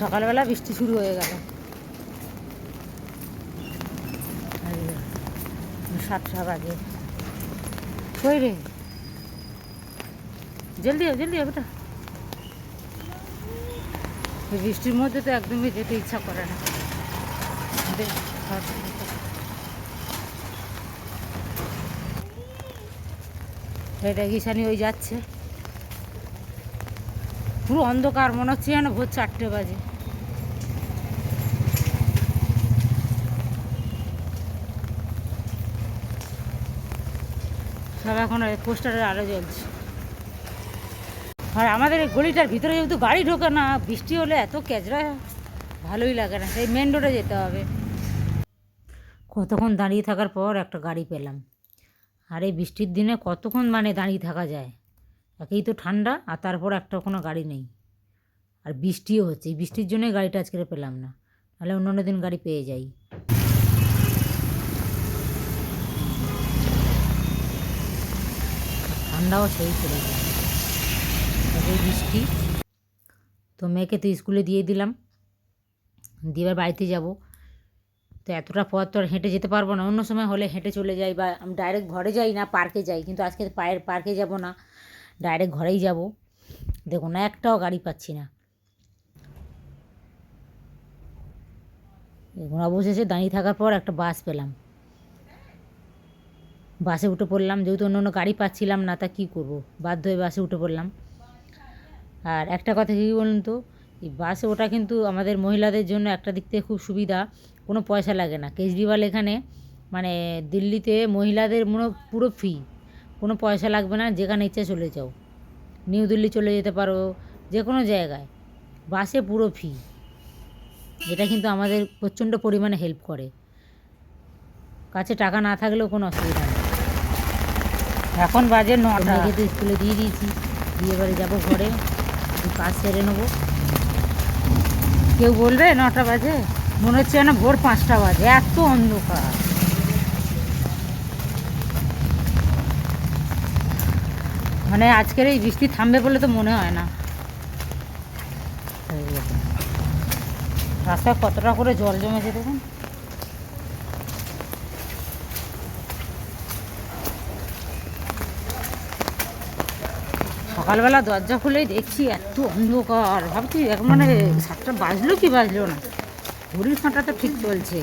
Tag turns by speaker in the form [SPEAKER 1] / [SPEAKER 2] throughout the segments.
[SPEAKER 1] সকালবেলা বৃষ্টি শুরু হয়ে গেল। 7টা বাজে। কই রে, জলদি জলদি বেটা। বৃষ্টির মধ্যে তো একদমই যেতে ইচ্ছা করে না। এটা গিসানি ওই যাচ্ছে, পুরো অন্ধকার, মনে হচ্ছে যেন ভোর 4টে বাজে। সব এখন পোস্টারের আলো জ্বলছে। আর আমাদের এই গলিটার ভিতরে যেহেতু গাড়ি ঢোকে না, বৃষ্টি হলে এত ক্যাচরা ভালোই লাগে না, সেই মেন রোডে যেতে হবে। কতক্ষণ দাঁড়িয়ে থাকার পর একটা গাড়ি পেলাম। আর এই বৃষ্টির দিনে কতক্ষণ দাঁড়িয়ে থাকা যায়, একেই তো ঠান্ডা, আর তারপর একটা কোনো গাড়ি নেই, আর বৃষ্টিও হচ্ছে। এই বৃষ্টির জন্যই গাড়িটা আজকে পেলাম না, নাহলে অন্য দিন গাড়ি পেয়ে যাই। ঠান্ডাও সেই পড়ে যায় এই বৃষ্টি। তো মেয়েকে তো স্কুলে দিয়ে দিলাম, দিয়ে এবার বাড়িতে যাব। তো এতটা পথ তো আর হেঁটে যেতে পারবো না, অন্য সময় হলে হেঁটে চলে যাই, বা আমি ডাইরেক্ট ঘরে যাই, না পার্কে যাই, কিন্তু আজকে পার্কে যাব না, ডাইরেক্ট ঘরেই যাব। দেখুন না, একটাও গাড়ি পাচ্ছি না। দেখুন অবশেষে দাঁড়িয়ে থাকার পর একটা বাস পেলাম, বাসে উঠে পড়লাম। যেহেতু অন্য অন্য গাড়ি পাচ্ছিলাম না, তা কী করবো, বাধ্য হয়ে বাসে উঠে পড়লাম। আর একটা কথা কী বলুন তো, এই বাসে ওটা কিন্তু আমাদের মহিলাদের জন্য একটা দিক থেকে খুব সুবিধা, কোনো পয়সা লাগে না। কেজরিওয়াল এখানে দিল্লিতে মহিলাদের পুরো ফ্রি, কোনো পয়সা লাগবে না, যেখানে ইচ্ছে চলে যাও, নিউ দিল্লি চলে যেতে পারো, যে কোনো জায়গায় বাসে পুরো ফ্রি। এটা কিন্তু আমাদের প্রচণ্ড পরিমাণে হেল্প করে, কাছে টাকা না থাকলেও কোনো অসুবিধা নেই। এখন বাজে 9টা, তো স্কুলে দিয়ে দিয়েছি, দিয়ে এবারে যাবো ঘরে, কাজ সেরে নেবো। কেউ বলবে 9টা বাজে, মনে হচ্ছে যেন ভোর 5টা বাজে, এত অন্ধকার। আজকের এই বৃষ্টি থামবে বলে তো মনে হয় না। রাস্তায় কতটা করে জল জমেছে দেখুন। সকালবেলা দরজা খুলেই দেখছি এত অন্ধকার, ভাবছি 7টা বাজলো কি বাজলো না, ঘড়ির কাঁটা তো ঠিক চলছে।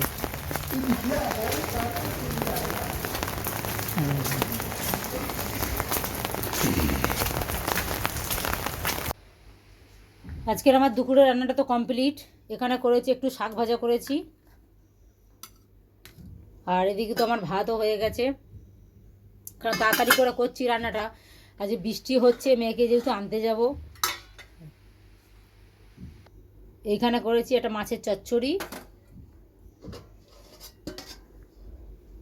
[SPEAKER 1] আজকের আমার দুপুরের রান্নাটা তো কমপ্লিট। এখানে করেছি একটু শাক ভাজা করেছি, আর এদিকে তো আমার ভাতও হয়ে গেছে, কারণ তাড়াতাড়ি করে করছি রান্নাটা। আজ বৃষ্টি হচ্ছে, মেয়েকে যেহেতু আনতে যাব। এইখানে করেছি একটা মাছের চচ্চড়ি,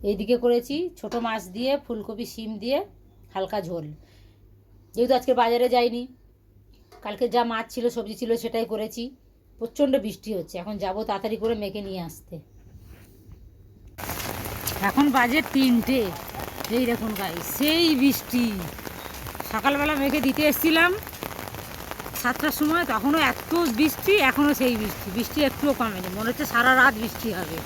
[SPEAKER 1] এইদিকে করেছি ছোট মাছ দিয়ে ফুলকপি শিম দিয়ে হালকা ঝোল। যেহেতু আজকে বাজারে যাইনি, কালকে যা মাছ ছিল সবজি ছিল সেটাই করেছি। প্রচণ্ড বৃষ্টি হচ্ছে, এখন যাব তাড়াতাড়ি করে মেয়েকে নিয়ে আসতে। এখন বাজে 3টে, এই দেখুন গাই সেই বৃষ্টি। সকালবেলা মেয়েকে দিতে এসেছিলাম 7টার সময়, তখনও এত বৃষ্টি, এখনও সেই বৃষ্টি। বৃষ্টি একটুও কমেনি, মনে হচ্ছে সারা রাত বৃষ্টি হবে।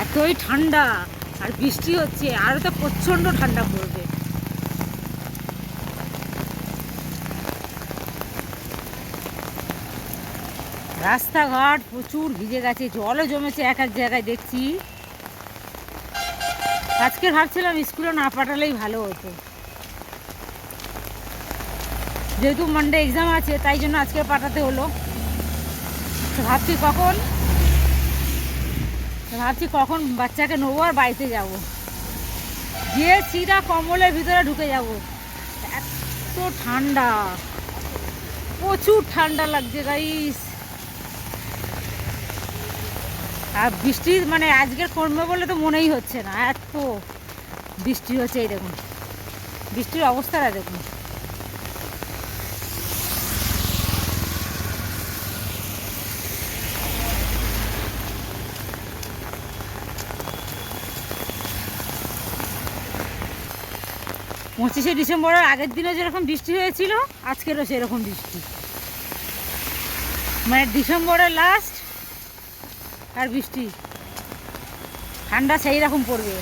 [SPEAKER 1] এতই ঠান্ডা, আর বৃষ্টি হচ্ছে, আরও তো প্রচণ্ড ঠান্ডা পড়বে। রাস্তাঘাট প্রচুর ভিজে গেছে, জলও জমেছে এক এক জায়গায় দেখছি। আজকে ভাবছিলাম স্কুলে না পাঠালেই ভালো হতো, যেহেতু মানডে এক্সাম আছে, তাই জন্য আজকে পাঠাতে হলো। তো ভাবছি কখন বাচ্চাকে নেবো আর বাড়িতে যাব, গিয়ে চিরা কম্বলের ভিতরে ঢুকে যাব। এত ঠান্ডা, প্রচুর ঠান্ডা লাগছে গাইস। আর বৃষ্টি আজকের কমবে বলে তো মনেই হচ্ছে না, এত বৃষ্টি হচ্ছে। এই দেখুন বৃষ্টির অবস্থাটা দেখুন। 25শে ডিসেম্বরের আগের দিনে যেরকম বৃষ্টি হয়েছিল, আজকেরও সেরকম বৃষ্টি। মানে ডিসেম্বরের লাস্ট আর বৃষ্টি, ঠান্ডা সেই রকম পড়বে।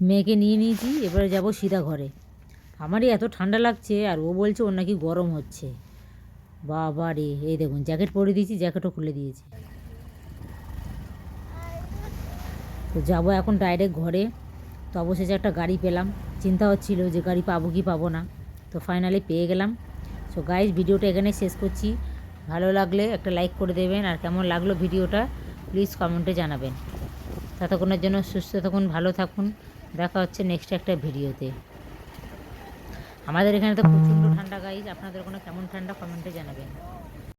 [SPEAKER 1] মেয়েকে নিয়ে নিয়েছি, এবারে যাব সিধা ঘরে। আমারই এত ঠান্ডা লাগছে আর ও বলছে ওর নাকি গরম হচ্ছে। বাবা রে, এই দেখুন জ্যাকেট পরে দিয়েছি, জ্যাকেটও খুলে দিয়েছি। তো যাবো এখন ডাইরেক্ট ঘরে। তো অবশেষে একটা গাড়ি পেলাম, চিন্তা হচ্ছিল যে গাড়ি পাবো কি পাবো না, তো ফাইনালি পেয়ে গেলাম। সো গাইজ, ভিডিওটা এখানে শেষ করছি। ভালো লাগলে একটা লাইক করে দেবেন, আর কেমন লাগলো ভিডিওটা প্লিজ কমেন্টে জানাবেন। ততক্ষণের জন্য সুস্থ থাকুন, ভালো থাকুন। দেখা হচ্ছে নেক্সট একটা ভিডিওতে। আমাদের এখানে তো প্রচণ্ড ঠান্ডা গাইজ, আপনাদের ওখানে কেমন ঠান্ডা কমেন্টে জানাবেন।